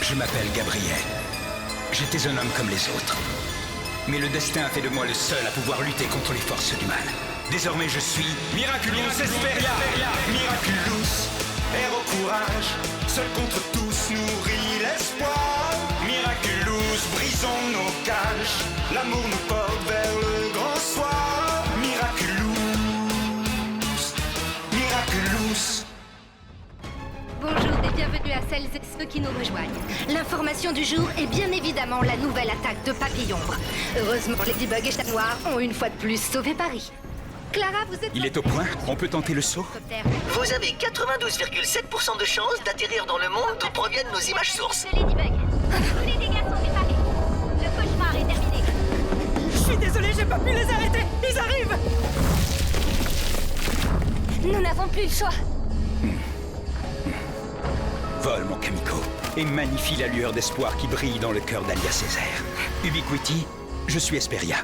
Je m'appelle Gabriel. J'étais un homme comme les autres. Mais le destin a fait de moi le seul à pouvoir lutter contre les forces du mal. Désormais je suis Miraculous Esperia. Miraculous, héros courage, seul contre tous nourrit l'espoir. Miraculous, brisons nos cages, l'amour nous porte vers le grand soir. Miraculous, Miraculous. Bonjour et bienvenue à celles et ceux qui nous rejoignent. L'information du jour est bien évidemment la nouvelle attaque de Papillombre. Heureusement, Ladybug et Chat Noir ont une fois de plus sauvé Paris. Clara, vous êtes... Il est au point? On peut tenter le saut? Vous avez 92,7% de chances d'atterrir dans le monde d'où proviennent nos images sources. Ladybug. Tous les dégâts sont réparés. Le cauchemar est terminé. Je suis désolé, j'ai pas pu les arrêter. Ils arrivent. Nous n'avons plus le choix. Vole, mon Kamiko, et magnifie la lueur d'espoir qui brille dans le cœur d'Alia Césaire. Ubiquity, je suis Esperia.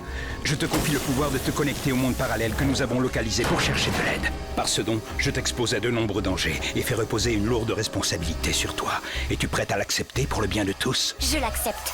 Je te confie le pouvoir de te connecter au monde parallèle que nous avons localisé pour chercher de l'aide. Par ce don, je t'expose à de nombreux dangers et fais reposer une lourde responsabilité sur toi. Es-tu prête à l'accepter pour le bien de tous? Je l'accepte.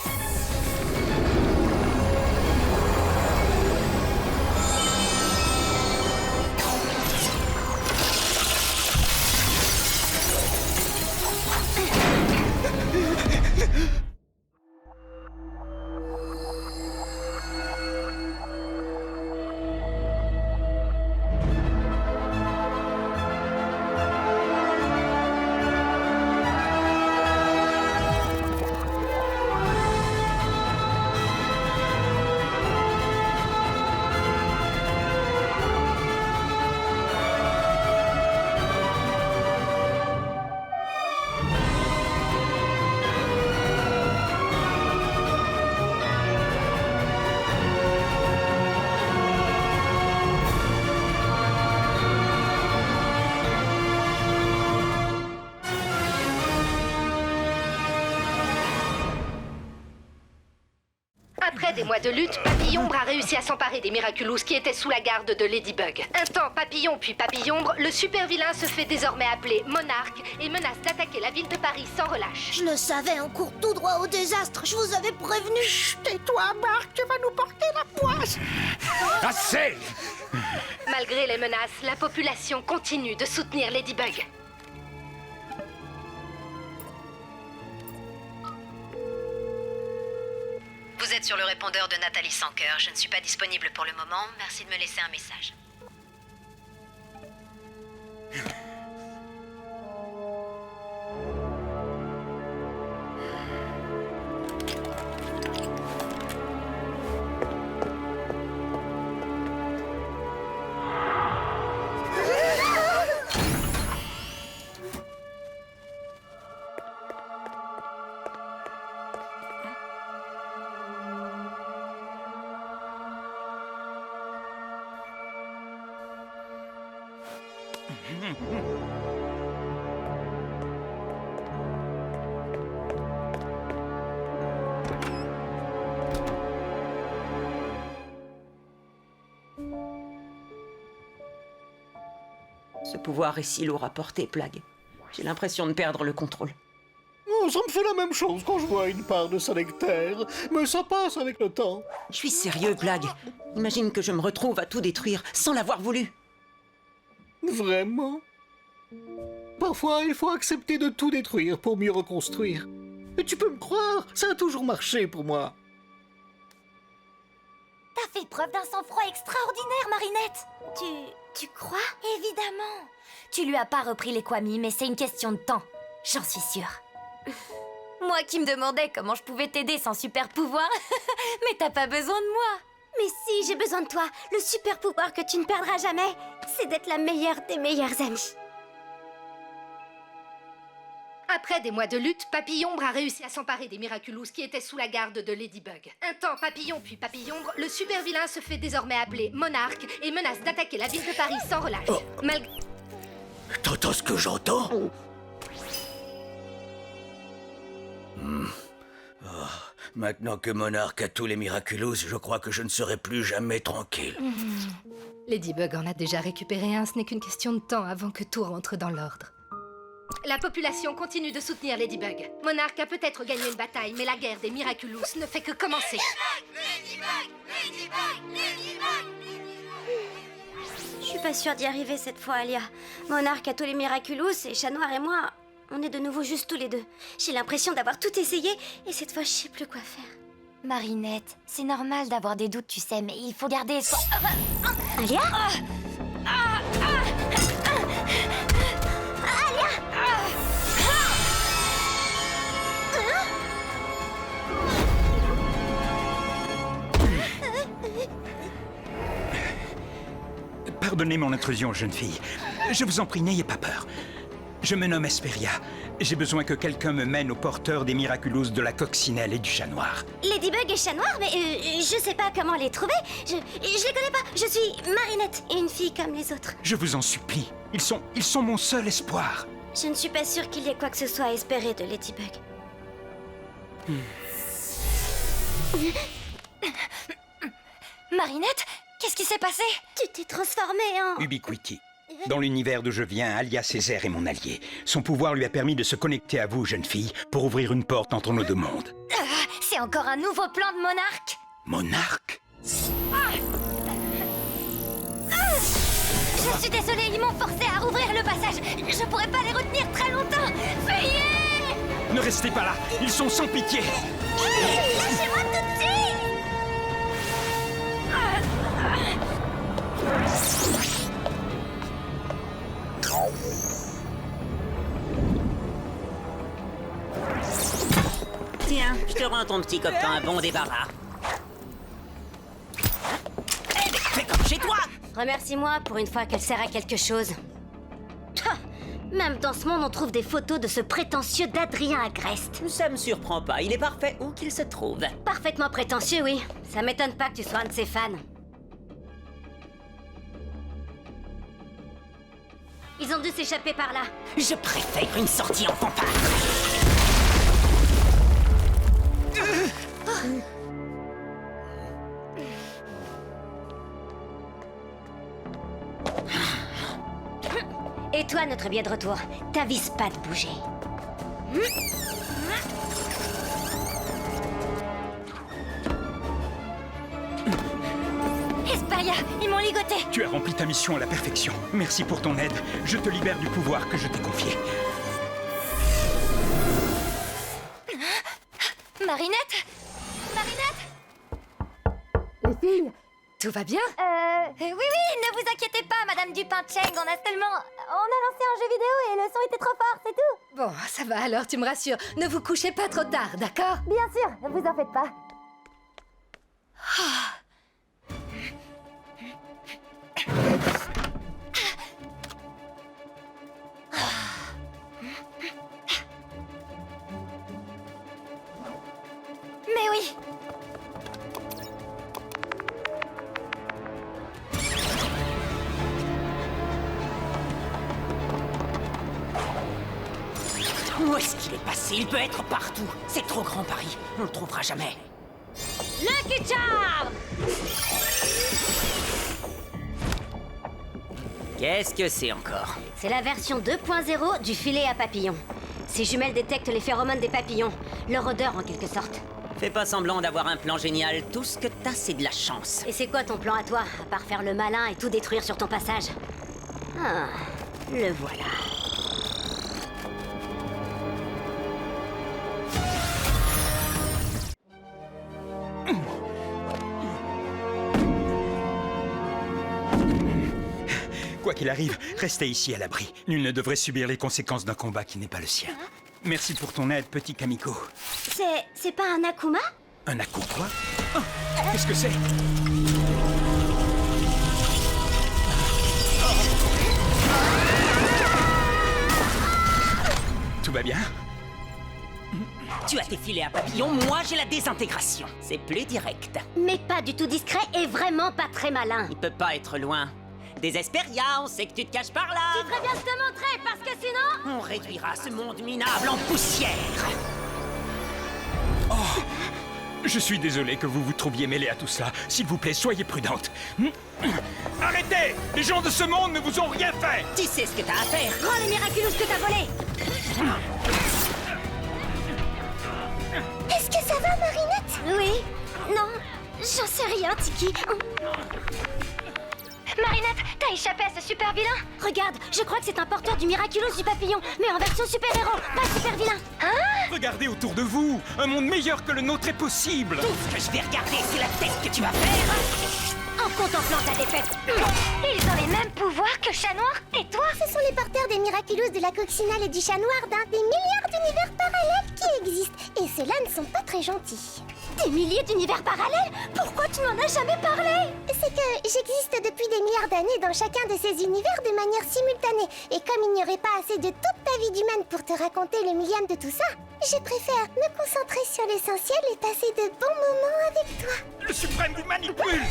Après des mois de lutte, Papillombre a réussi à s'emparer des Miraculous qui étaient sous la garde de Ladybug. Un temps Papillon puis Papillombre, le super vilain se fait désormais appeler Monarque et menace d'attaquer la ville de Paris sans relâche. Je le savais, on court tout droit au désastre, je vous avais prévenu. Chut, tais-toi, Marc, tu vas nous porter la poisse. Assez! Malgré les menaces, la population continue de soutenir Ladybug. Vous êtes sur le répondeur de Nathalie Sancoeur. Je ne suis pas disponible pour le moment. Merci de me laisser un message. Ce pouvoir est si lourd à porter, Plague. J'ai l'impression de perdre le contrôle. Oh, ça me fait la même chose quand je vois une part de sa nectaire, mais ça passe avec le temps. Je suis sérieux, Plague. Imagine que je me retrouve à tout détruire sans l'avoir voulu. Vraiment? Parfois, il faut accepter de tout détruire pour mieux reconstruire. Et tu peux me croire, ça a toujours marché pour moi. T'as fait preuve d'un sang-froid extraordinaire, Marinette. Tu crois? Évidemment. Tu lui as pas repris les Kwami, mais c'est une question de temps. J'en suis sûre. Moi qui me demandais comment je pouvais t'aider sans super pouvoir. Mais t'as pas besoin de moi. Mais si, j'ai besoin de toi. Le super pouvoir que tu ne perdras jamais, c'est d'être la meilleure des meilleures amies. Après des mois de lutte, Papillombre a réussi à s'emparer des Miraculous qui étaient sous la garde de Ladybug. Un temps Papillon puis Papillombre, le super vilain se fait désormais appeler Monarque et menace d'attaquer la ville de Paris sans relâche. T'entends ce que j'entends? Maintenant que Monarque a tous les Miraculous, je crois que je ne serai plus jamais tranquille. Ladybug en a déjà récupéré un, ce n'est qu'une question de temps avant que tout rentre dans l'ordre. La population continue de soutenir Ladybug. Monarch a peut-être gagné une bataille, mais la guerre des Miraculous ne fait que commencer. Je suis pas sûre d'y arriver cette fois, Alia. Monarch a tous les Miraculous et Chat Noir et moi, on est de nouveau juste tous les deux. J'ai l'impression d'avoir tout essayé et cette fois, je sais plus quoi faire. Marinette, c'est normal d'avoir des doutes, tu sais, mais il faut garder espoir. Alia Pardonnez mon intrusion, jeune fille. Je vous en prie, n'ayez pas peur. Je me nomme Hesperia. J'ai besoin que quelqu'un me mène au porteur des Miraculous de la Coccinelle et du Chat Noir. Ladybug et Chat Noir, mais je sais pas comment les trouver. Je les connais pas. Je suis Marinette, une fille comme les autres. Je vous en supplie. Ils sont mon seul espoir. Je ne suis pas sûre qu'il y ait quoi que ce soit à espérer de Ladybug. Marinette, qu'est-ce qui s'est passé? Tu t'es transformée en... Ubiquity. Dans l'univers d'où je viens, Alia Césaire est mon allié. Son pouvoir lui a permis de se connecter à vous, jeune fille, pour ouvrir une porte entre nos deux mondes. C'est encore un nouveau plan de Monarch? Monarque? Je suis désolée, ils m'ont forcé à rouvrir le passage. Je pourrais pas les retenir très longtemps. Fuyez! Ne restez pas là, ils sont sans pitié. Lâchez-moi tout de suite! Tiens, je te rends ton petit copain un bon débarras. Fais comme chez toi! Remercie-moi pour une fois qu'elle sert à quelque chose. Ah, même dans ce monde, on trouve des photos de ce prétentieux d'Adrien Agreste. Ça me surprend pas, il est parfait où qu'il se trouve. Parfaitement prétentieux, oui. Ça m'étonne pas que tu sois un de ses fans. Ils ont dû s'échapper par là. Je préfère une sortie en fanfare. Et toi, notre billet de retour, t'avises pas de bouger. Hesperia, ils m'ont ligoté. Tu as rempli ta mission à la perfection. Merci pour ton aide. Je te libère du pouvoir que je t'ai confié. Marinette? Les filles, tout va bien? Oui, ne vous inquiétez pas, Madame Dupin-Cheng, on a lancé un jeu vidéo et le son était trop fort, c'est tout. Bon, ça va alors, tu me rassures. Ne vous couchez pas trop tard, d'accord? Bien sûr, ne vous en faites pas. Mais oui. Où est-ce qu'il est passé? Il peut être partout. C'est trop grand Paris. On le trouvera jamais. Lucky Charm! Qu'est-ce que c'est encore? C'est la version 2.0 du filet à papillons. Ces jumelles détectent les phéromones des papillons, leur odeur en quelque sorte. Fais pas semblant d'avoir un plan génial. Tout ce que t'as, c'est de la chance. Et c'est quoi ton plan à toi, à part faire le malin et tout détruire sur ton passage? Ah, le voilà. Quoi qu'il arrive, restez ici à l'abri. Nul ne devrait subir les conséquences d'un combat qui n'est pas le sien. Merci pour ton aide, petit Kamiko. C'est pas un Akuma? Un Aku quoi? Oh, qu'est-ce que c'est? Tout va bien? Tu as tes filets à papillons, moi j'ai la désintégration. C'est plus direct. Mais pas du tout discret et vraiment pas très malin. Il peut pas être loin. Des Hesperia, on sait que tu te caches par là. Tu ferais bien de te montrer parce que sinon... On réduira ce monde minable en poussière. Oh, je suis désolé que vous vous trouviez mêlé à tout cela. S'il vous plaît, soyez prudente. Arrêtez! Les gens de ce monde ne vous ont rien fait! Tu sais ce que t'as à faire. Rends les Miraculous que t'as volés. Est-ce que ça va, Marinette? Oui. Non, j'en sais rien, Tiki. Marinette, t'as échappé à ce super vilain? Regarde, je crois que c'est un porteur du Miraculous du papillon, mais en version super-héros, pas super vilain. Hein? Regardez autour de vous. Un monde meilleur que le nôtre est possible. Tout ce que je vais regarder, c'est la tête que tu vas faire. En contemplant ta défaite. Ils ont les mêmes pouvoirs que Chat Noir. Et toi? Ce sont les porteurs des Miraculous de la coccinelle et du chat noir d'un des milliards d'univers parallèles qui existent. Et ceux-là ne sont pas très gentils. Des milliers d'univers parallèles? Pourquoi tu n'en as jamais parlé? C'est que j'existe depuis des milliards d'années dans chacun de ces univers de manière simultanée. Et comme il n'y aurait pas assez de toute ta vie d'humaine pour te raconter le millième de tout ça, je préfère me concentrer sur l'essentiel et passer de bons moments avec toi. Le suprême lui manipule.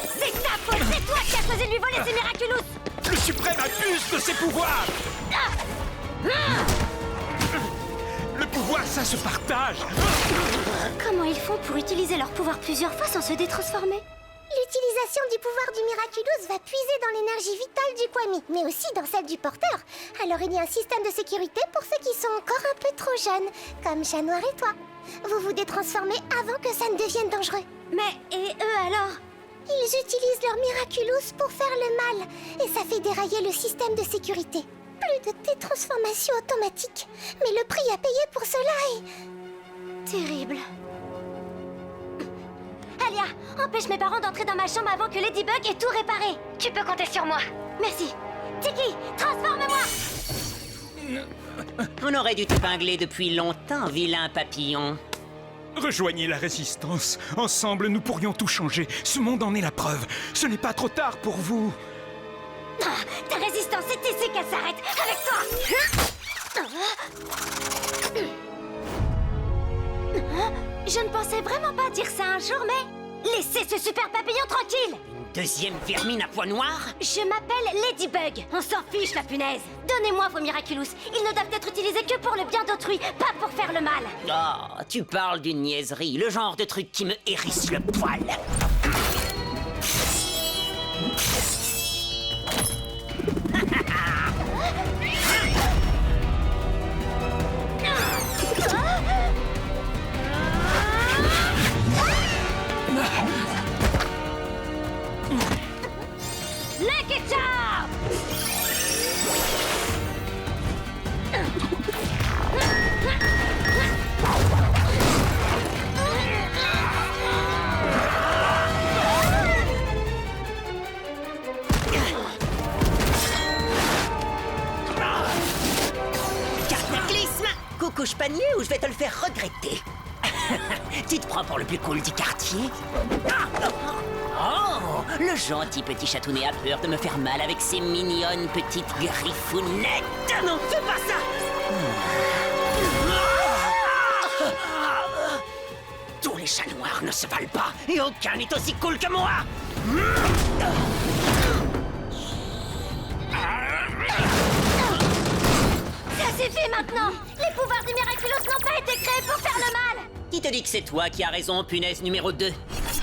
C'est ta faute, c'est toi qui as osé lui voler ses Miraculous. Le suprême abuse de ses pouvoirs. Le pouvoir, ça se partage. Comment ils font pour utiliser leur pouvoir plusieurs fois sans se détransformer? L'utilisation du pouvoir du Miraculous va puiser dans l'énergie vitale du Kwami, mais aussi dans celle du porteur. Alors il y a un système de sécurité pour ceux qui sont encore un peu trop jeunes, comme Chat Noir et toi. Vous vous détransformez avant que ça ne devienne dangereux. Mais, et eux alors? Ils utilisent leur Miraculous pour faire le mal, et ça fait dérailler le système de sécurité. Plus de détransformation automatique. Mais le prix à payer pour cela est... Terrible. Alia, empêche mes parents d'entrer dans ma chambre avant que Ladybug ait tout réparé. Tu peux compter sur moi. Merci. Tiki, transforme-moi. On aurait dû t'épingler depuis longtemps, vilain papillon. Rejoignez la résistance. Ensemble, nous pourrions tout changer. Ce monde en est la preuve. Ce n'est pas trop tard pour vous. Ah, ta résistance, c'est ici qu'elle s'arrête. Avec toi. Je ne pensais vraiment pas dire ça un jour, mais... Laissez ce super papillon tranquille. Une deuxième vermine à pois noirs? Je m'appelle Ladybug. On s'en fiche, la punaise. Donnez-moi vos Miraculous. Ils ne doivent être utilisés que pour le bien d'autrui, pas pour faire le mal. Oh, tu parles d'une niaiserie, le genre de truc qui me hérisse le poil. Le ketchup! Cataclysme! Coucouche panier ou je vais te le faire regretter. Tu te prends pour le plus cool du quartier? Oh, le gentil petit chatounet a peur de me faire mal avec ses mignonnes petites griffounettes. Non, fais pas ça! Tous les chats noirs ne se valent pas et aucun n'est aussi cool que moi! Ça suffit maintenant! Les pouvoirs du Miraculous n'ont pas été créés pour faire le mal! Qui te dit que c'est toi qui as raison, punaise numéro 2?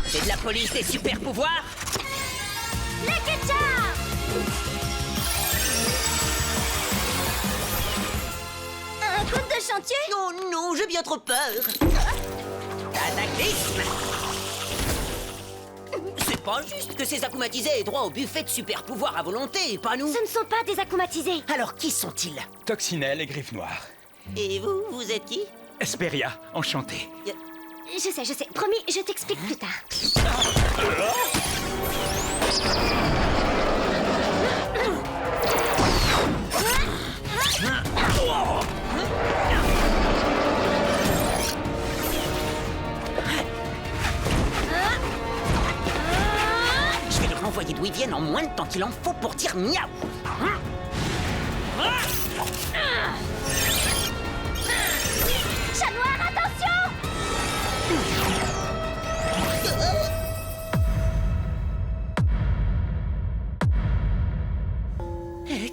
C'est de la police des super pouvoirs? Le ketchup! Un coup de chantier? Oh non, j'ai bien trop peur. Cataclysme! C'est pas juste que ces akumatisés aient droit au buffet de super pouvoirs à volonté, pas nous. Ce ne sont pas des akumatisés. Alors qui sont-ils? Toxinelle et Griffe Noire. Et vous, vous êtes qui? Esperia, enchanté. Je sais. Promis, je t'explique plus tard. Je vais les renvoyer d'où ils viennent en moins de temps qu'il en faut pour dire miaou. Chat Noir, attention!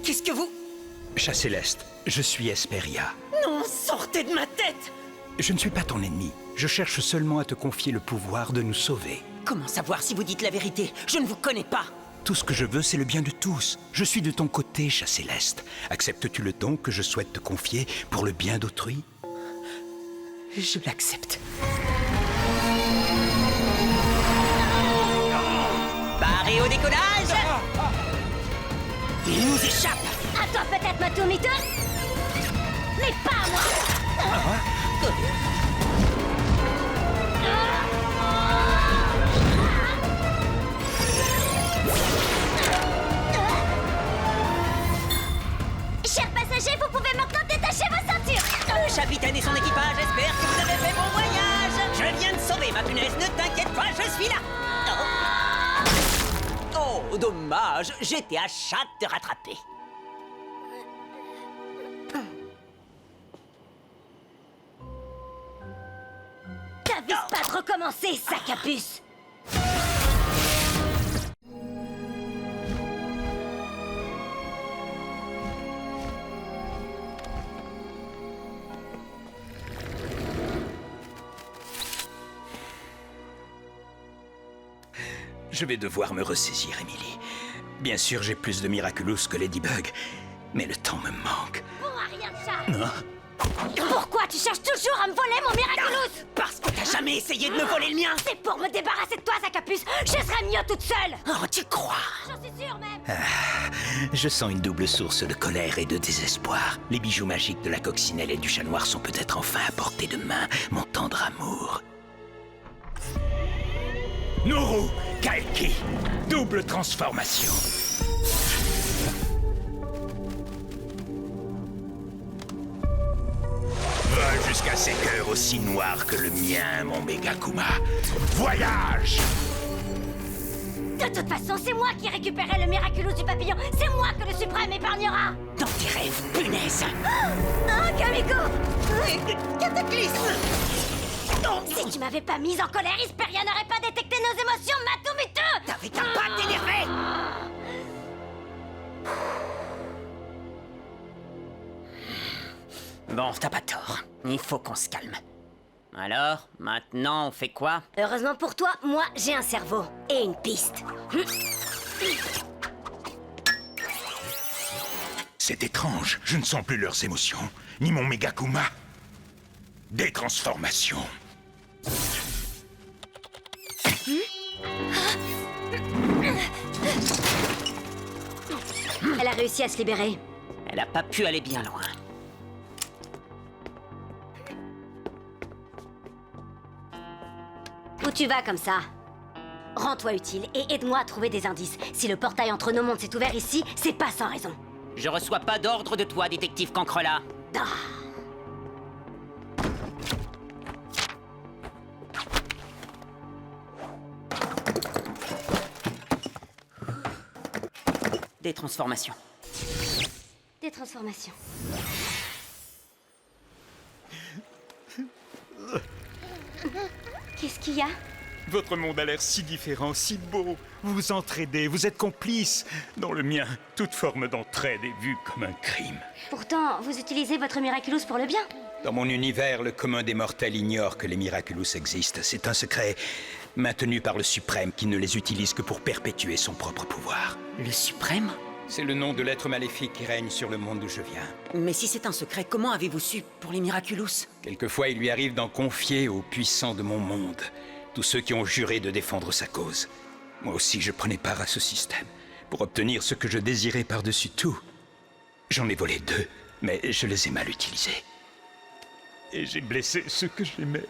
Qu'est-ce que vous... Chat Céleste, je suis Esperia. Non, sortez de ma tête! Je ne suis pas ton ennemi. Je cherche seulement à te confier le pouvoir de nous sauver. Comment savoir si vous dites la vérité? Je ne vous connais pas. Tout ce que je veux, c'est le bien de tous. Je suis de ton côté, chat céleste. Acceptes-tu le don que je souhaite te confier pour le bien d'autrui? Je l'accepte. Paré au décollage! Il nous échappe! À toi peut-être, Matomito, mais pas à moi. Chers passagers, vous pouvez maintenant détacher vos ceintures. Le capitaine et son équipage espèrent que vous avez fait bon voyage! Je viens de sauver ma punaise, ne t'inquiète pas, je suis là! Oh, dommage, j'étais à chat de te rattraper. T'avises pas de recommencer, sac à puce. Je vais devoir me ressaisir, Emily. Bien sûr, j'ai plus de Miraculous que Ladybug, mais le temps me manque. Bon à rien de ça. Hein? Pourquoi tu cherches toujours à me voler mon Miraculous? Parce que t'as jamais essayé de me voler le mien! C'est pour me débarrasser de toi, sac à puce. Je serais mieux toute seule. Oh, tu crois? J'en suis sûre même. Je sens une double source de colère et de désespoir. Les bijoux magiques de la coccinelle et du chat noir sont peut-être enfin à portée de main, mon tendre amour. Nuru, Kalki, double transformation. Vole jusqu'à ces cœurs aussi noirs que le mien, mon Megakuma. Voyage! De toute façon, c'est moi qui récupérerai le Miraculous du papillon. C'est moi que le Suprême épargnera. Dans tes rêves, punaise! Oh, Kamiko! Cataclysme! Si tu m'avais pas mise en colère, Hesperia n'aurait pas détecté nos émotions, Matomito! T'avais qu'à pas t'énerver! Bon, t'as pas tort. Il faut qu'on se calme. Alors, maintenant, on fait quoi? Heureusement pour toi, moi, j'ai un cerveau et une piste. C'est étrange, je ne sens plus leurs émotions, ni mon Megakuma. Des transformations. Elle a réussi à se libérer. Elle a pas pu aller bien loin. Où tu vas comme ça? Rends-toi utile et aide-moi à trouver des indices. Si le portail entre nos mondes s'est ouvert ici, c'est pas sans raison. Je reçois pas d'ordre de toi, détective Cancrela. Ah. Des transformations. Des transformations. Qu'est-ce qu'il y a? Votre monde a l'air si différent, si beau. Vous vous entraidez, vous êtes complices. Dans le mien, toute forme d'entraide est vue comme un crime. Pourtant, vous utilisez votre Miraculous pour le bien. Dans mon univers, le commun des mortels ignore que les Miraculous existent. C'est un secret maintenu par le Suprême qui ne les utilise que pour perpétuer son propre pouvoir. Le Suprême? C'est le nom de l'être maléfique qui règne sur le monde d'où je viens. Mais si c'est un secret, comment avez-vous su pour les Miraculous? Quelquefois, il lui arrive d'en confier aux puissants de mon monde. Tous ceux qui ont juré de défendre sa cause. Moi aussi, je prenais part à ce système pour obtenir ce que je désirais par-dessus tout. J'en ai volé 2, mais je les ai mal utilisés. Et j'ai blessé ceux que j'aimais.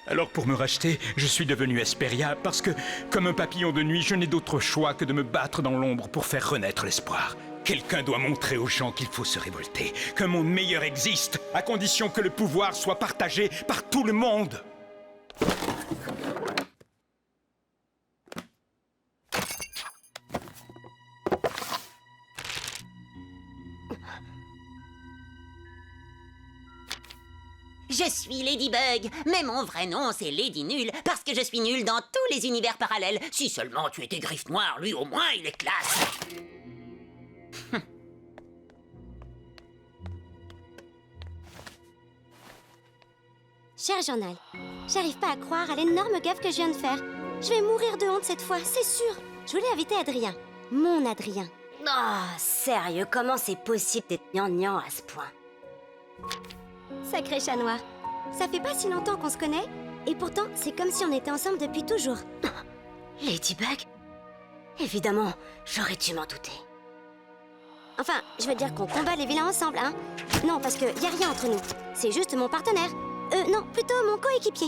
Alors pour me racheter, je suis devenu Hesperia parce que, comme un papillon de nuit, je n'ai d'autre choix que de me battre dans l'ombre pour faire renaître l'espoir. Quelqu'un doit montrer aux gens qu'il faut se révolter, qu'un monde meilleur existe, à condition que le pouvoir soit partagé par tout le monde. Je suis Ladybug, mais mon vrai nom c'est Lady Nulle, parce que je suis nulle dans tous les univers parallèles. Si seulement tu étais Griffe Noire, lui au moins il est classe. Cher journal, j'arrive pas à croire à l'énorme gaffe que je viens de faire. Je vais mourir de honte cette fois, c'est sûr. Je voulais inviter Adrien. Mon Adrien. Oh, sérieux, comment c'est possible d'être gnangnan à ce point? Sacré chat noir. Ça fait pas si longtemps qu'on se connaît, et pourtant, c'est comme si on était ensemble depuis toujours. Ladybug? Évidemment, j'aurais dû m'en douter. Enfin, je veux dire qu'on combat les vilains ensemble, hein? Non, parce que y a rien entre nous. C'est juste mon partenaire. Non, plutôt mon coéquipier.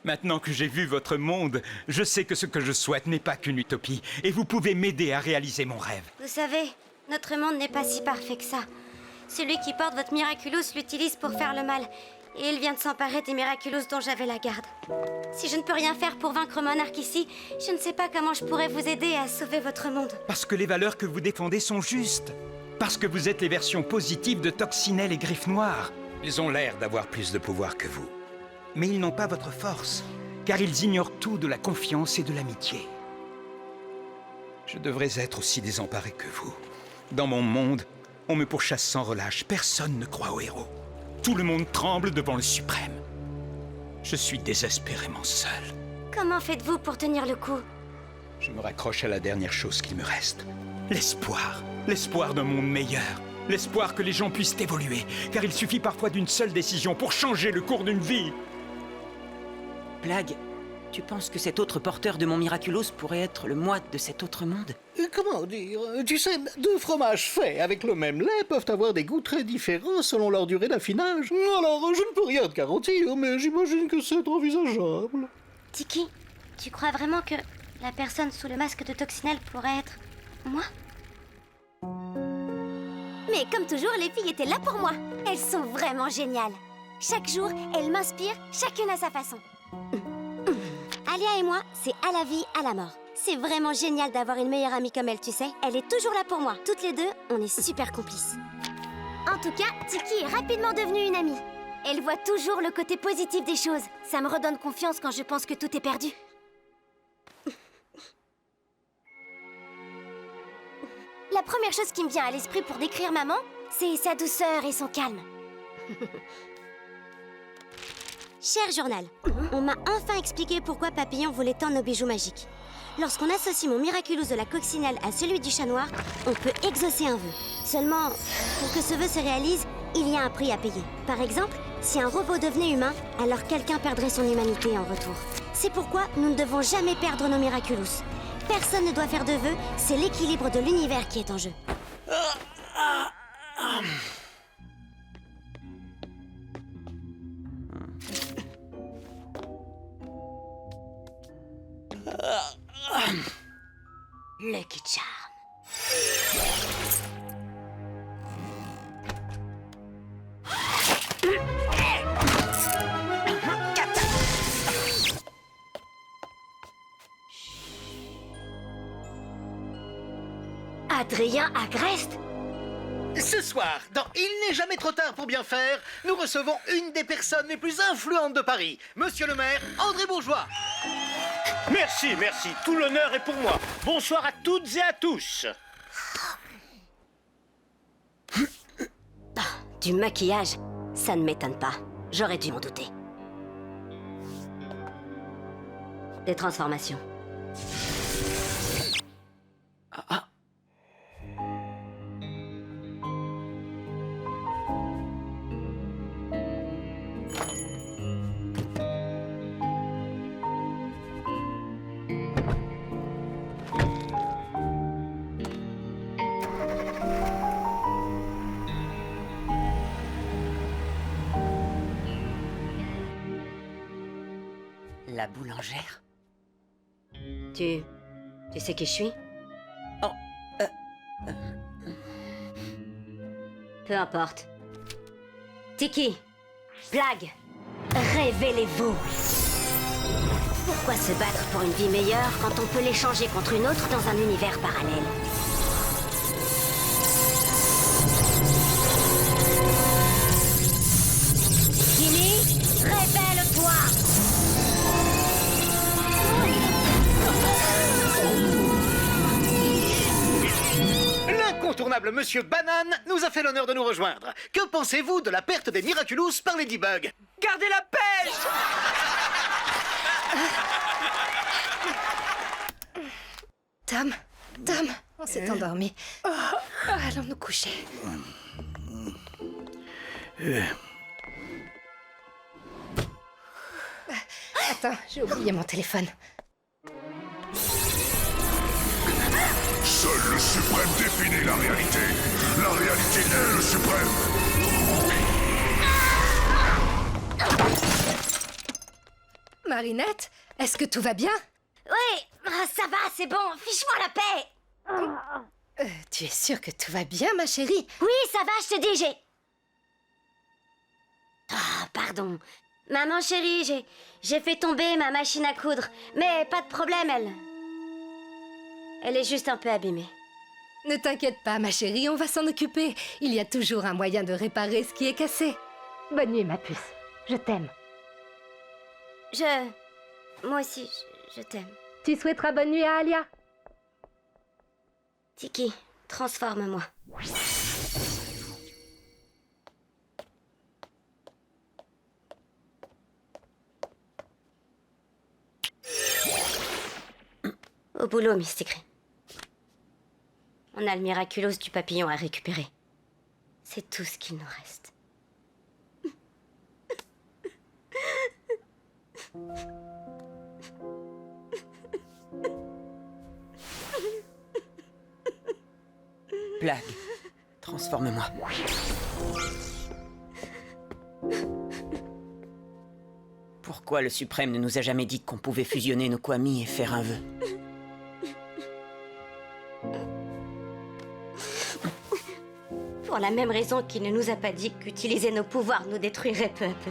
Maintenant que j'ai vu votre monde, je sais que ce que je souhaite n'est pas qu'une utopie, et vous pouvez m'aider à réaliser mon rêve. Vous savez, notre monde n'est pas si parfait que ça. Celui qui porte votre Miraculous l'utilise pour faire le mal. Et il vient de s'emparer des Miraculous dont j'avais la garde. Si je ne peux rien faire pour vaincre Monarque ici, je ne sais pas comment je pourrais vous aider à sauver votre monde. Parce que les valeurs que vous défendez sont justes. Parce que vous êtes les versions positives de Toxinelle et Griffe Noire. Ils ont l'air d'avoir plus de pouvoir que vous. Mais ils n'ont pas votre force, car ils ignorent tout de la confiance et de l'amitié. Je devrais être aussi désemparé que vous. Dans mon monde, on me pourchasse sans relâche. Personne ne croit aux héros. Tout le monde tremble devant le suprême. Je suis désespérément seul. Comment faites-vous pour tenir le coup? Je me raccroche à la dernière chose qui me reste. L'espoir. L'espoir d'un monde meilleur. L'espoir que les gens puissent évoluer. Car il suffit parfois d'une seule décision pour changer le cours d'une vie. Plagg, tu penses que cet autre porteur de mon Miraculous pourrait être le moi de cet autre monde? Comment dire? Tu sais, deux fromages faits avec le même lait peuvent avoir des goûts très différents selon leur durée d'affinage. Alors, je ne peux rien te garantir, mais j'imagine que c'est envisageable. Tiki, tu crois vraiment que la personne sous le masque de Toxinelle pourrait être moi? Mais comme toujours, les filles étaient là pour moi. Elles sont vraiment géniales. Chaque jour, elles m'inspirent, chacune à sa façon. Alia et moi, c'est à la vie, à la mort. C'est vraiment génial d'avoir une meilleure amie comme elle, tu sais. Elle est toujours là pour moi. Toutes les deux, on est super complices. En tout cas, Tiki est rapidement devenue une amie. Elle voit toujours le côté positif des choses. Ça me redonne confiance quand je pense que tout est perdu. La première chose qui me vient à l'esprit pour décrire maman, c'est sa douceur et son calme. Cher journal, on m'a enfin expliqué pourquoi Papillon voulait tant nos bijoux magiques. Lorsqu'on associe mon Miraculous de la coccinelle à celui du chat noir, on peut exaucer un vœu. Seulement, pour que ce vœu se réalise, il y a un prix à payer. Par exemple, si un robot devenait humain, alors quelqu'un perdrait son humanité en retour. C'est pourquoi nous ne devons jamais perdre nos Miraculous. Personne ne doit faire de vœux, c'est l'équilibre de l'univers qui est en jeu. Lucky Charm. Adrien Agreste? Ce soir, dans Il n'est jamais trop tard pour bien faire, nous recevons une des personnes les plus influentes de Paris, Monsieur le maire André Bourgeois. Merci, merci. Tout l'honneur est pour moi. Bonsoir à toutes et à tous. Du maquillage, ça ne m'étonne pas. J'aurais dû m'en douter. Des transformations. La boulangère? Tu sais qui je suis? Oh, Peu importe. Tiki, Plagg, révélez-vous. Pourquoi se battre pour une vie meilleure quand on peut l'échanger contre une autre dans un univers parallèle? Ginny, révèle-toi! L'incontournable Monsieur Banane nous a fait l'honneur de nous rejoindre. Que pensez-vous de la perte des Miraculous par Ladybug? Gardez la pêche! Tom, on s'est endormi. Allons nous coucher. Attends, j'ai oublié mon téléphone. Seul le suprême définit la réalité. La réalité est le suprême. Marinette, est-ce que tout va bien? Oui, ça va, c'est bon, fiche-moi la paix. Tu es sûre que tout va bien, ma chérie? Oui, ça va, je te dis, j'ai... Ah, pardon. Maman chérie, j'ai fait tomber ma machine à coudre. Mais pas de problème, elle est juste un peu abîmée. Ne t'inquiète pas, ma chérie, on va s'en occuper. Il y a toujours un moyen de réparer ce qui est cassé. Bonne nuit, ma puce. Je t'aime. Moi aussi, je t'aime. Tu souhaiteras bonne nuit à Alia? Tiki, transforme-moi. Au boulot, Mysticry. On a le miraculos du papillon à récupérer. C'est tout ce qu'il nous reste. Plague, transforme-moi. Pourquoi le Suprême ne nous a jamais dit qu'on pouvait fusionner nos Kwami et faire un vœu? Pour la même raison qu'il ne nous a pas dit qu'utiliser nos pouvoirs nous détruirait peu à peu.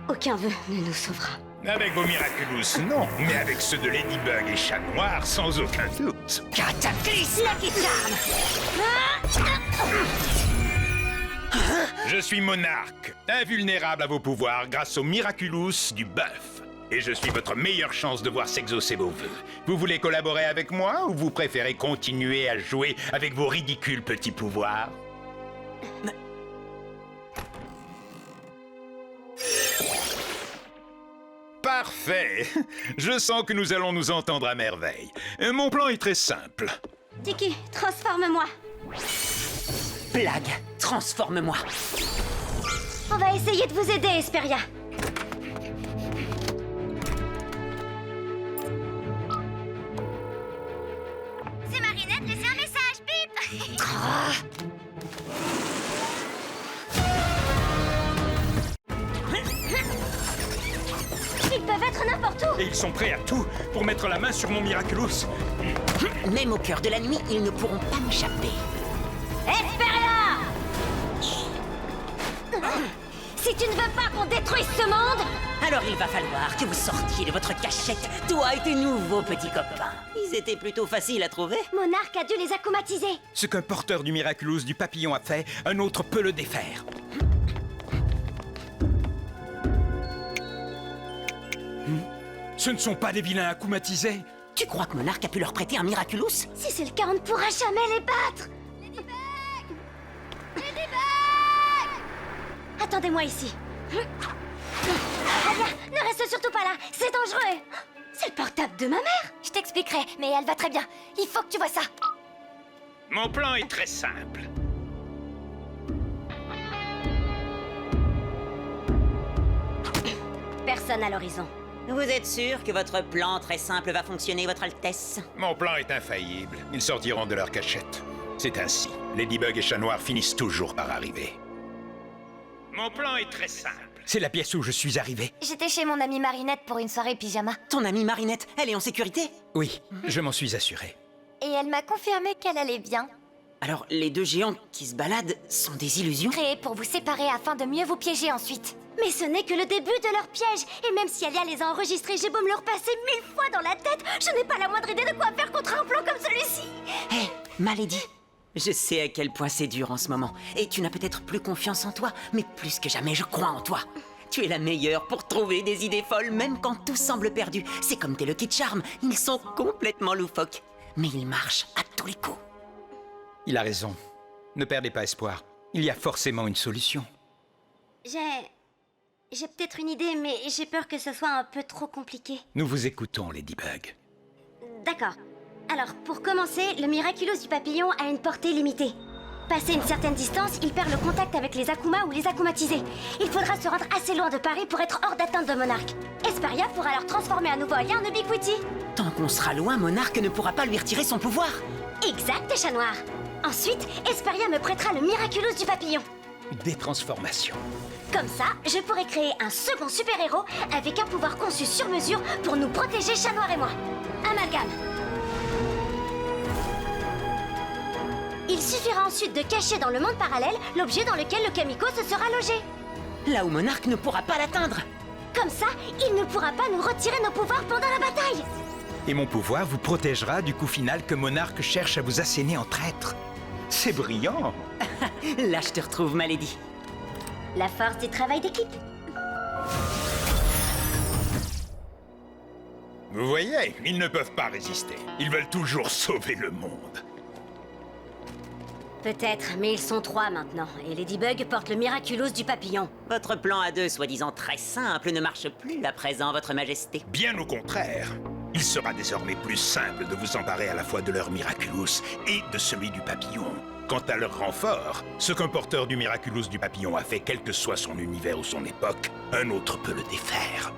Aucun vœu ne nous sauvera. Avec vos Miraculous, non. Mais avec ceux de Ladybug et Chat Noir, sans aucun doute. Cataclysme Lucky Charm. Je suis monarque, invulnérable à vos pouvoirs grâce au Miraculous du bœuf. Et je suis votre meilleure chance de voir s'exaucer vos vœux. Vous voulez collaborer avec moi ou vous préférez continuer à jouer avec vos ridicules petits pouvoirs? Parfait. Je sens que nous allons nous entendre à merveille. Mon plan est très simple. Tiki, transforme-moi. Plague, transforme-moi. On va essayer de vous aider, Hesperia. C'est Marinette, laissez un message, bip. Ils peuvent être n'importe où. Et ils sont prêts à tout pour mettre la main sur mon Miraculous. Même au cœur de la nuit, ils ne pourront pas m'échapper. Hesperia! Si tu ne veux pas qu'on détruise ce monde... Alors il va falloir que vous sortiez de votre cachette, toi et tes nouveaux petits copains. Ils étaient plutôt faciles à trouver. Monarque a dû les acclimatiser. Ce qu'un porteur du Miraculous du papillon a fait, un autre peut le défaire. Ce ne sont pas des vilains acclimatisés. Tu crois que Monarque a pu leur prêter un Miraculous? Si c'est le cas, on ne pourra jamais les battre. Attendez-moi ici. Alia, ne reste surtout pas là, c'est dangereux. C'est le portable de ma mère. Je t'expliquerai, mais elle va très bien. Il faut que tu vois ça. Mon plan est très simple. Personne à l'horizon. Vous êtes sûr que votre plan très simple va fonctionner, Votre Altesse? Mon plan est infaillible. Ils sortiront de leur cachette. C'est ainsi. Ladybug et Chat Noir finissent toujours par arriver. Mon plan est très simple. C'est la pièce où je suis arrivé. J'étais chez mon amie Marinette pour une soirée pyjama. Ton amie Marinette, elle est en sécurité? Oui, je m'en suis assuré. Et elle m'a confirmé qu'elle allait bien. Alors, les deux géants qui se baladent sont des illusions? Créées pour vous séparer afin de mieux vous piéger ensuite. Mais ce n'est que le début de leur piège. Et même si Alia les a enregistrés, j'ai beau me leur passer 1000 fois dans la tête, je n'ai pas la moindre idée de quoi faire contre un plan comme celui-ci. Hé, Malady, je sais à quel point c'est dur en ce moment. Et tu n'as peut-être plus confiance en toi, mais plus que jamais, je crois en toi. Tu es la meilleure pour trouver des idées folles, même quand tout semble perdu. C'est comme tes Lucky Charms, ils sont complètement loufoques. Mais ils marchent à tous les coups. Il a raison. Ne perdez pas espoir. Il y a forcément une solution. J'ai peut-être une idée, mais j'ai peur que ce soit un peu trop compliqué. Nous vous écoutons, Ladybug. D'accord. Alors, pour commencer, le Miraculous du papillon a une portée limitée. Passé une certaine distance, il perd le contact avec les Akuma ou les Akumatisés. Il faudra se rendre assez loin de Paris pour être hors d'atteinte de Monarch. Esperia pourra alors transformer un nouveau alien en Ubiquity. Tant qu'on sera loin, Monarch ne pourra pas lui retirer son pouvoir. Exact, chat noir. Ensuite, Esperia me prêtera le Miraculous du papillon. Des transformations. Comme ça, je pourrai créer un second super-héros avec un pouvoir conçu sur mesure pour nous protéger, chat noir et moi. Amalgame. Il suffira ensuite de cacher dans le monde parallèle l'objet dans lequel le Kamiko se sera logé. Là où Monarch ne pourra pas l'atteindre. Comme ça, il ne pourra pas nous retirer nos pouvoirs pendant la bataille. Et mon pouvoir vous protégera du coup final que Monarch cherche à vous asséner en traître. C'est brillant. Là, je te retrouve, ma lady. La force du travail d'équipe. Vous voyez, ils ne peuvent pas résister. Ils veulent toujours sauver le monde. Peut-être, mais ils sont 3 maintenant, et Ladybug porte le Miraculous du papillon. Votre plan à 2, soi-disant très simple, ne marche plus à présent, votre majesté. Bien au contraire. Il sera désormais plus simple de vous emparer à la fois de leur Miraculous et de celui du papillon. Quant à leur renfort, ce qu'un porteur du Miraculous du papillon a fait, quel que soit son univers ou son époque, un autre peut le défaire.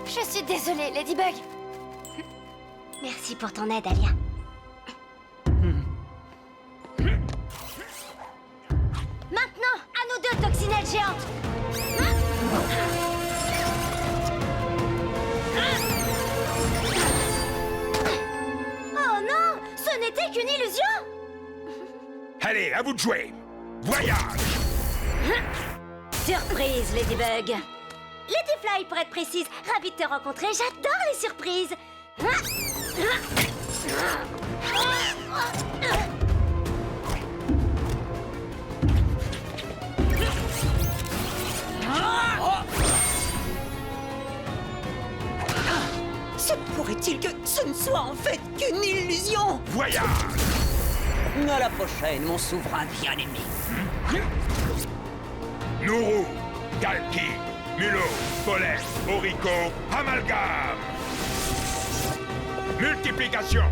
Je suis désolée, Ladybug. Merci pour ton aide, Alia. Maintenant, à nous deux, Toxinelle géante. Oh non, ce n'était qu'une illusion. Allez, à vous de jouer. Voyage. Surprise, Ladybug. Ladyfly, pour être précise. Ravie de te rencontrer, j'adore les surprises. Se pourrait-il que ce ne soit en fait qu'une illusion? Voyage. À la prochaine, mon souverain bien-aimé. Nourou, Galki, Mulot, Polès, Orico, Amalgame. Multiplication.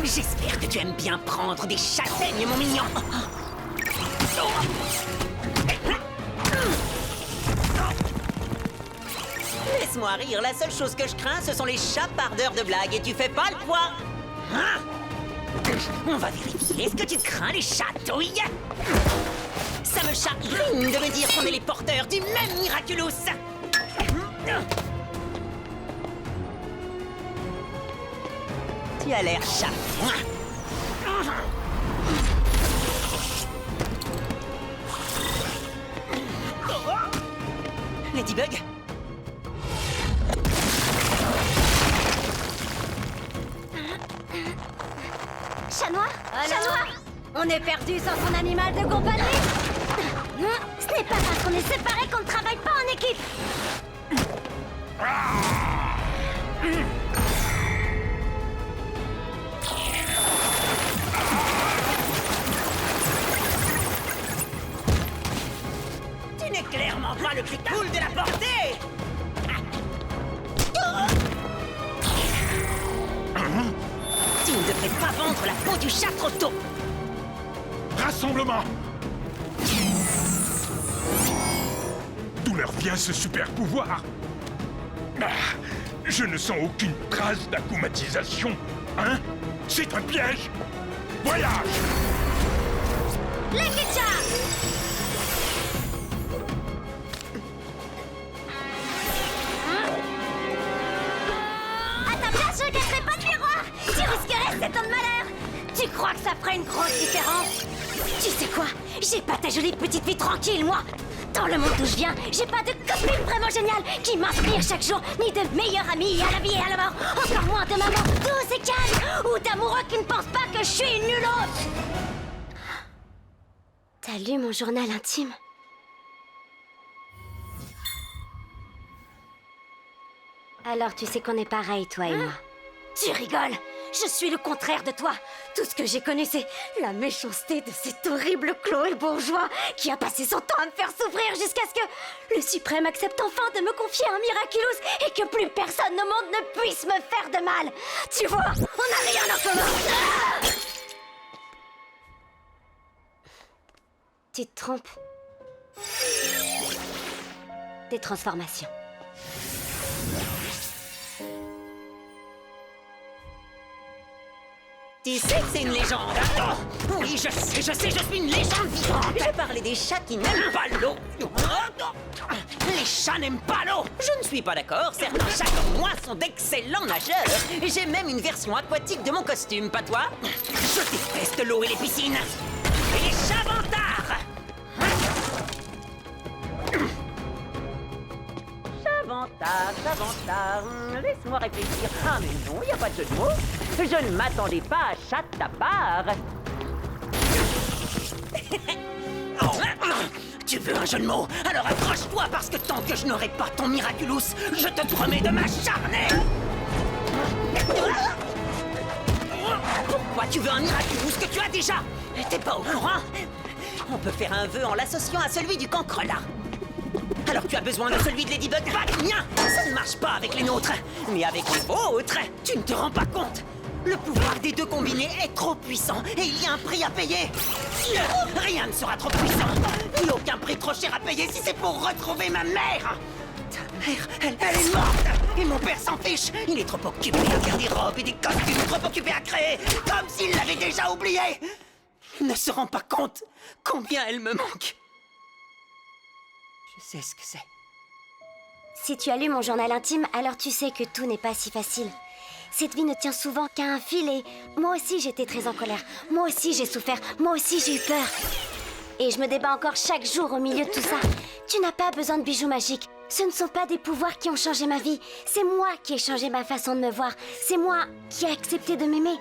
J'espère que tu aimes bien prendre des châtaignes, mon mignon. Laisse-moi rire, la seule chose que je crains, ce sont les chapardeurs de blagues, et tu fais pas le poids. Hein? On va vérifier, est-ce que tu crains les chatouilles? Ça me chagrine de me dire qu'on est les porteurs du même Miraculous. Tu as l'air chat. Ladybug? Chat noir? Chat noir? On est perdu sans son animal de compagnie? Ce n'est pas parce qu'on est séparés qu'on ne travaille pas en équipe. Tu n'es clairement pas le plus cool de la portée. Tu ne devrais pas vendre la peau du chat trop tôt. Rassemblement. D'où leur vient ce super pouvoir? Je ne sens aucune trace d'akumatisation. Hein? C'est un piège. Voyage. Les Ketchup! À ta place, je gâterai pas de miroir! Tu risquerais 7 ans de malheur! Tu crois que ça ferait une grosse différence? Tu sais quoi? J'ai pas ta jolie petite vie tranquille, moi! Dans le monde d'où je viens, j'ai pas de copine vraiment géniale qui m'inspire chaque jour, ni de meilleure amie à la vie et à la mort, encore moins de maman douce et calme, ou d'amoureux qui ne pense pas que je suis une nulle autre! T'as lu mon journal intime? Alors tu sais qu'on est pareil, toi et moi. Tu rigoles? Je suis le contraire de toi. Tout ce que j'ai connu, c'est la méchanceté de cet horrible Chloé bourgeois qui a passé son temps à me faire souffrir jusqu'à ce que le suprême accepte enfin de me confier un Miraculous et que plus personne au monde ne puisse me faire de mal. Tu vois, on n'a rien en commun. Tu te trompes. Des transformations. Tu sais que c'est une légende, hein? Oui, je sais, je suis une légende vivante. Je parlais des chats qui n'aiment pas l'eau. Les chats n'aiment pas l'eau. Je ne suis pas d'accord, certains chats comme moi sont d'excellents nageurs. J'ai même une version aquatique de mon costume, pas toi? Je déteste l'eau et les piscines. Et les chavantards. Chavantards, laisse-moi réfléchir. Ah mais non, y a pas de jeu de mots. Je ne m'attendais pas à chat de ta part. Tu veux un jeu de mots? Alors accroche-toi parce que tant que je n'aurai pas ton Miraculous, je te promets de m'acharner. Pourquoi tu veux un Miraculous que tu as déjà? T'es pas au courant? On peut faire un vœu en l'associant à celui du cancrelat. Alors tu as besoin de celui de Ladybug, pas du mien. Ça ne marche pas avec les nôtres. Mais avec les vôtres, tu ne te rends pas compte. Le pouvoir des deux combinés est trop puissant et il y a un prix à payer. Rien ne sera trop puissant. Ni aucun prix trop cher à payer si c'est pour retrouver ma mère. Ta mère, elle est morte. Et mon père s'en fiche. Il est trop occupé à faire des robes et des costumes, trop occupé à créer, comme s'il l'avait déjà oublié. Il ne se rend pas compte combien elle me manque. Je sais ce que c'est. Si tu as lu mon journal intime, alors tu sais que tout n'est pas si facile. Cette vie ne tient souvent qu'à un fil et moi aussi j'étais très en colère. Moi aussi j'ai souffert. Moi aussi j'ai eu peur. Et je me débat encore chaque jour au milieu de tout ça. Tu n'as pas besoin de bijoux magiques. Ce ne sont pas des pouvoirs qui ont changé ma vie. C'est moi qui ai changé ma façon de me voir. C'est moi qui ai accepté de m'aimer.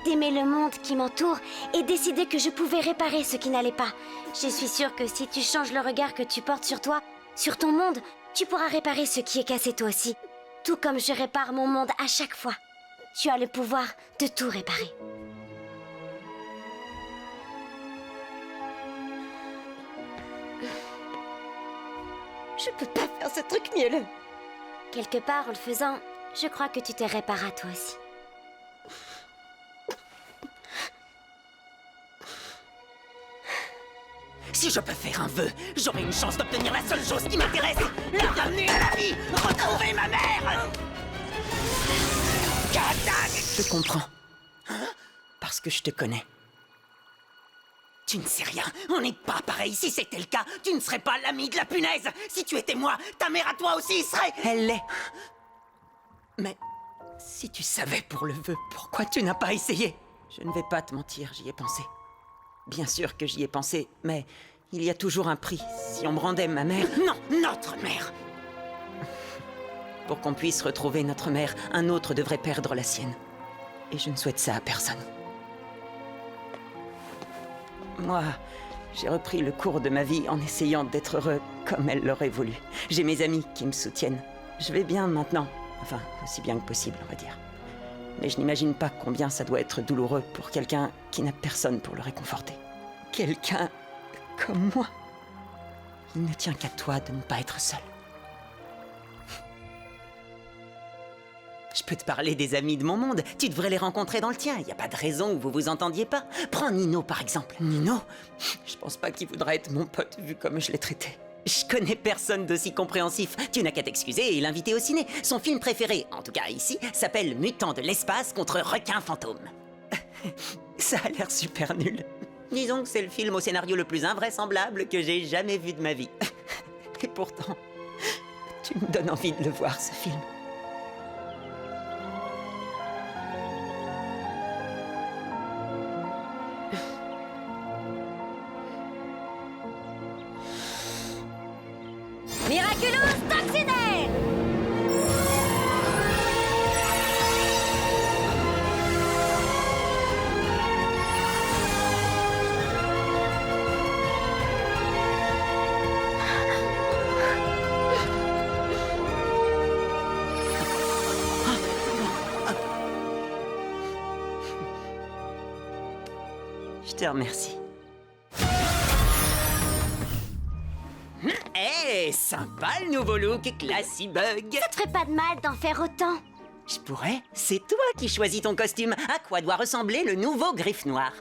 D'aimer le monde qui m'entoure et décider que je pouvais réparer ce qui n'allait pas. Je suis sûre que si tu changes le regard que tu portes sur toi, sur ton monde, tu pourras réparer ce qui est cassé toi aussi. Tout comme je répare mon monde à chaque fois. Tu as le pouvoir de tout réparer. Je peux pas faire ce truc mielleux. Quelque part, en le faisant, je crois que tu te réparas toi aussi. Si je peux faire un vœu, j'aurai une chance d'obtenir la seule chose qui m'intéresse, la ramener à la vie, retrouver ma mère. Je comprends. Parce que je te connais. Tu ne sais rien, on n'est pas pareil. Si c'était le cas, tu ne serais pas l'ami de la punaise. Si tu étais moi, ta mère à toi aussi serait... Elle l'est. Mais si tu savais pour le vœu, pourquoi tu n'as pas essayé? Je ne vais pas te mentir, j'y ai pensé. Bien sûr que j'y ai pensé, mais il y a toujours un prix. Si on me rendait ma mère... Non, notre mère! Pour qu'on puisse retrouver notre mère, un autre devrait perdre la sienne. Et je ne souhaite ça à personne. Moi, j'ai repris le cours de ma vie en essayant d'être heureux comme elle l'aurait voulu. J'ai mes amis qui me soutiennent. Je vais bien maintenant. Enfin, aussi bien que possible, on va dire. Mais je n'imagine pas combien ça doit être douloureux pour quelqu'un qui n'a personne pour le réconforter. Quelqu'un comme moi. Il ne tient qu'à toi de ne pas être seul. Je peux te parler des amis de mon monde. Tu devrais les rencontrer dans le tien. Il n'y a pas de raison que vous vous entendiez pas. Prends Nino, par exemple. Nino? Je pense pas qu'il voudra être mon pote, vu comme je l'ai traité. Je connais personne d'aussi compréhensif. Tu n'as qu'à t'excuser et l'inviter au ciné. Son film préféré, en tout cas ici, s'appelle Mutants de l'espace contre requins fantômes. Ça a l'air super nul. Disons que c'est le film au scénario le plus invraisemblable que j'ai jamais vu de ma vie. Et pourtant, tu me donnes envie de le voir, ce film. Miraculous Toxinaire! te remercie. Eh, sympa le nouveau look, Classy Bug. Ça te ferait pas de mal d'en faire autant? Je pourrais. C'est toi qui choisis ton costume. À quoi doit ressembler le nouveau Griffe Noir?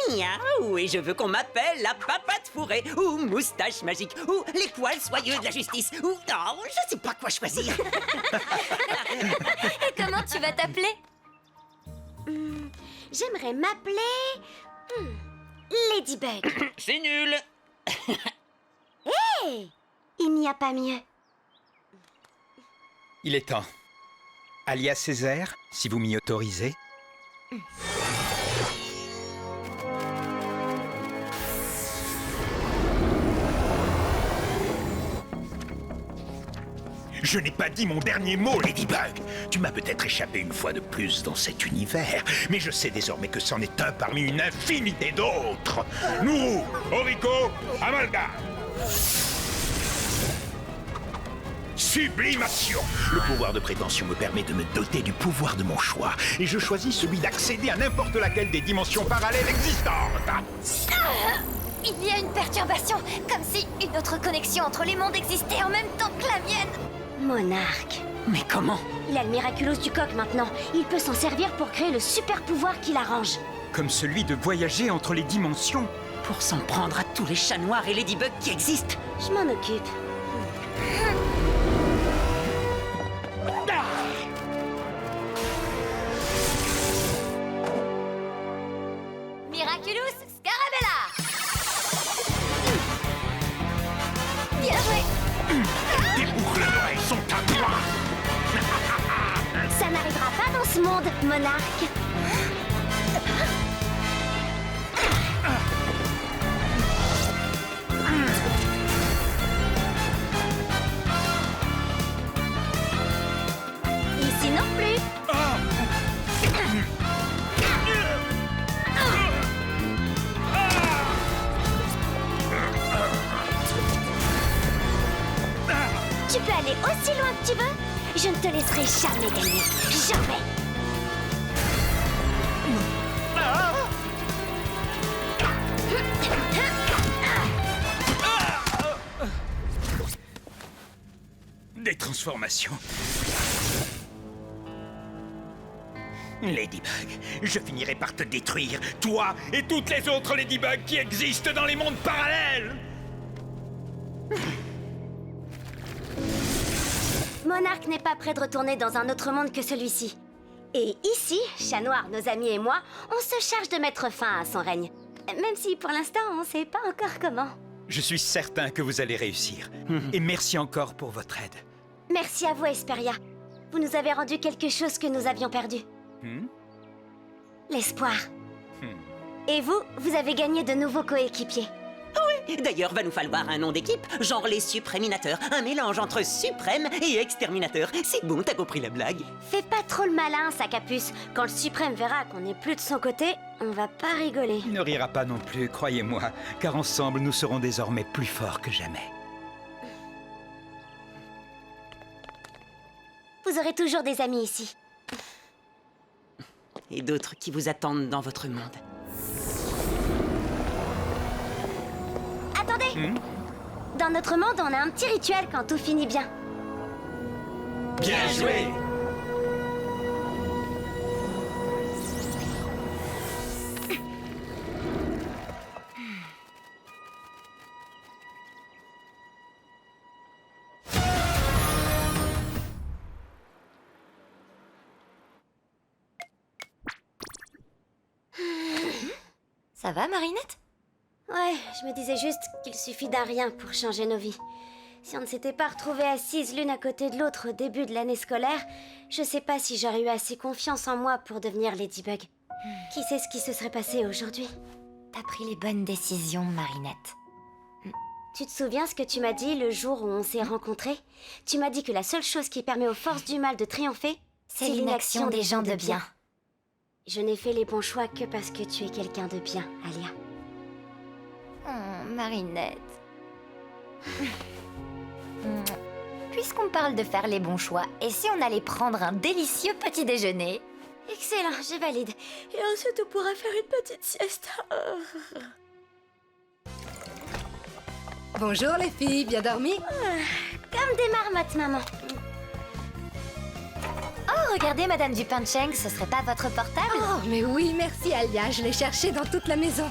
Miaou, et je veux qu'on m'appelle la papate fourrée, ou moustache magique, ou les poils soyeux de la justice, ou... Non, je sais pas quoi choisir. Et comment tu vas t'appeler? J'aimerais m'appeler... Ladybug. C'est nul. Hé! Il n'y a pas mieux. Il est temps. Alias Césaire, si vous m'y autorisez. Je n'ai pas dit mon dernier mot, Ladybug. Tu m'as peut-être échappé une fois de plus dans cet univers, mais je sais désormais que c'en est un parmi une infinité d'autres. Nourou, Orico, Amalgame. Sublimation. Le pouvoir de prétention me permet de me doter du pouvoir de mon choix, et je choisis celui d'accéder à n'importe laquelle des dimensions parallèles existantes. Il y a une perturbation, comme si une autre connexion entre les mondes existait en même temps que la mienne. Monarque. Mais comment? Il a le Miraculous du coq maintenant. Il peut s'en servir pour créer le super pouvoir qui l'arrange. Comme celui de voyager entre les dimensions. Pour s'en prendre à tous les chats noirs et Ladybug qui existent. Je m'en occupe. Miraculous Scarabella. Bien joué. Tes boucles d'oreilles sont à moi. Ça n'arrivera pas dans ce monde, monarque. Ici non plus. Tu peux aller aussi loin que tu veux. Je ne te laisserai jamais gagner. Jamais. Des transformations. Ladybug, je finirai par te détruire, toi et toutes les autres Ladybugs qui existent dans les mondes parallèles. Monarque n'est pas prêt de retourner dans un autre monde que celui-ci. Et ici, Chat Noir, nos amis et moi, on se charge de mettre fin à son règne. Même si pour l'instant, on sait pas encore comment. Je suis certain que vous allez réussir. Et merci encore pour votre aide. Merci à vous, Hesperia. Vous nous avez rendu quelque chose que nous avions perdu. L'espoir. Et vous, vous avez gagné de nouveaux coéquipiers. Oui, d'ailleurs, va nous falloir un nom d'équipe, genre les Supréminateurs, un mélange entre Suprême et Exterminateur. C'est bon, t'as compris la blague? Fais pas trop le malin, Sacapuce. Quand le Suprême verra qu'on n'est plus de son côté, on va pas rigoler. Il ne rira pas non plus, croyez-moi, car ensemble nous serons désormais plus forts que jamais. Vous aurez toujours des amis ici. Et d'autres qui vous attendent dans votre monde. Attendez! Dans notre monde, on a un petit rituel quand tout finit bien. Bien joué! Ça va, Marinette? Ouais, je me disais juste qu'il suffit d'un rien pour changer nos vies. Si on ne s'était pas retrouvées assises l'une à côté de l'autre au début de l'année scolaire, je sais pas si j'aurais eu assez confiance en moi pour devenir Ladybug. Qui sait ce qui se serait passé aujourd'hui? T'as pris les bonnes décisions, Marinette. Tu te souviens ce que tu m'as dit le jour où on s'est rencontrés? Tu m'as dit que la seule chose qui permet aux forces du mal de triompher, C'est l'inaction des gens de bien. Je n'ai fait les bons choix que parce que tu es quelqu'un de bien, Alia. Oh, Marinette. puisqu'on parle de faire les bons choix, et si on allait prendre un délicieux petit déjeuner? Excellent, je valide. Et ensuite, on pourra faire une petite sieste. Bonjour les filles, bien dormi? Comme des marmottes, maman. Oh, regardez, Madame Dupain-Cheng, ce serait pas votre portable? Oh, mais oui, merci Alia, je l'ai cherché dans toute la maison.